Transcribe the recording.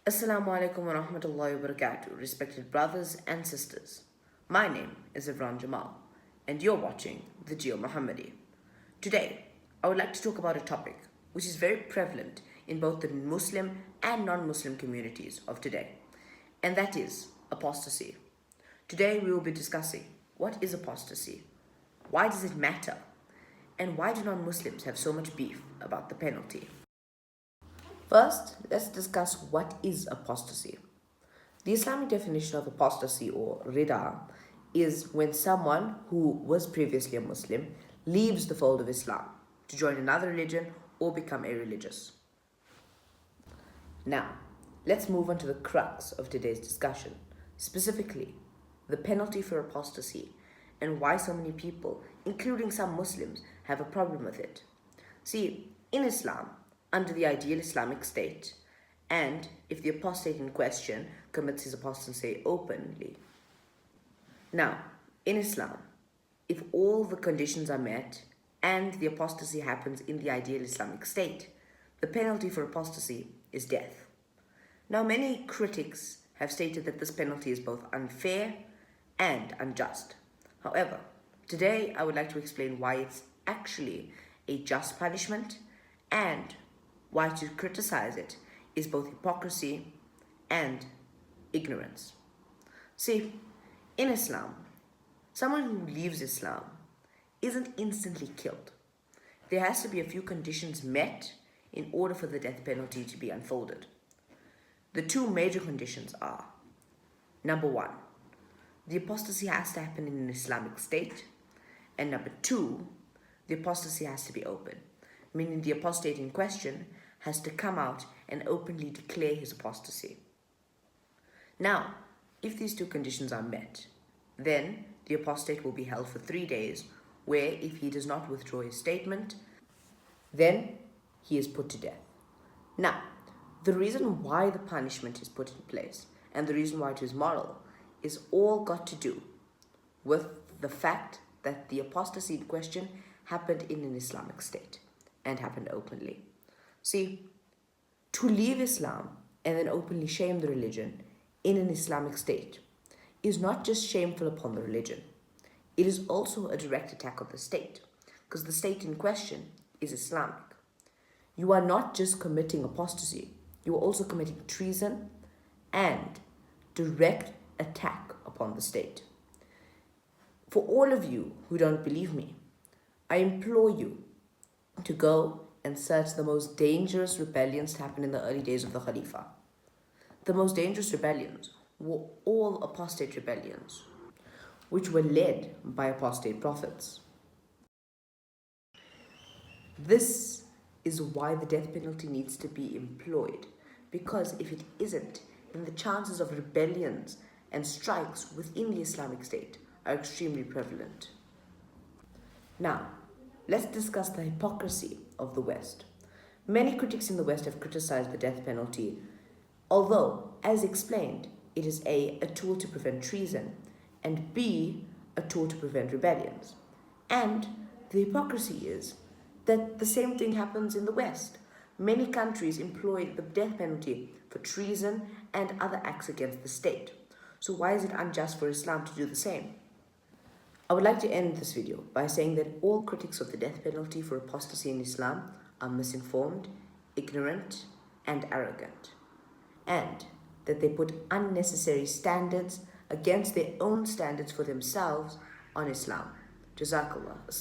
Assalamu alaikum wa rahmatullahi wa barakatuh, respected brothers and sisters. My name is Imran Jamal, and you're watching the Geo-muhammedi. Today, I would like to talk about a topic which is very prevalent in both the Muslim and non-Muslim communities of today, and that is apostasy. Today, we will be discussing what is apostasy, why does it matter, and why do non-Muslims have so much beef about the penalty. First, let's discuss what is apostasy. The Islamic definition of apostasy or rida is when someone who was previously a Muslim leaves the fold of Islam to join another religion or become irreligious. Now, let's move on to the crux of today's discussion, specifically the penalty for apostasy and why so many people, including some Muslims, have a problem with it. See, in Islam, under the ideal Islamic state, and if the apostate in question commits his apostasy openly. Now, in Islam, if all the conditions are met and the apostasy happens in the ideal Islamic state, the penalty for apostasy is death. Now, many critics have stated that this penalty is both unfair and unjust. However, today I would like to explain why it's actually a just punishment and why to criticize it is both hypocrisy and ignorance. See, in Islam, someone who leaves Islam isn't instantly killed. There has to be a few conditions met in order for the death penalty to be unfolded. The two major conditions are, number one, the apostasy has to happen in an Islamic state, and number two, the apostasy has to be open, meaning the apostate in question has to come out and openly declare his apostasy. Now, if these two conditions are met, then the apostate will be held for 3 days, where if he does not withdraw his statement, then he is put to death. Now, the reason why the punishment is put in place and the reason why it is moral is all got to do with the fact that the apostasy in question happened in an Islamic state and happened openly. See, to leave Islam and then openly shame the religion in an Islamic state is not just shameful upon the religion, it is also a direct attack on the state, because the state in question is Islamic. You are not just committing apostasy, you are also committing treason and direct attack upon the state. For all of you who don't believe me, I implore you to go and search the most dangerous rebellions to happen in the early days of the Khalifa. The most dangerous rebellions were all apostate rebellions, which were led by apostate prophets. This is why the death penalty needs to be employed, because if it isn't, then the chances of rebellions and strikes within the Islamic State are extremely prevalent. Now, let's discuss the hypocrisy of the West. Many critics in the West have criticized the death penalty, although, as explained, it is A, a tool to prevent treason, and B, a tool to prevent rebellions. And the hypocrisy is that the same thing happens in the West. Many countries employ the death penalty for treason and other acts against the state. So why is it unjust for Islam to do the same? I would like to end this video by saying that all critics of the death penalty for apostasy in Islam are misinformed, ignorant, and arrogant, and that they put unnecessary standards against their own standards for themselves on Islam. Jazakallah.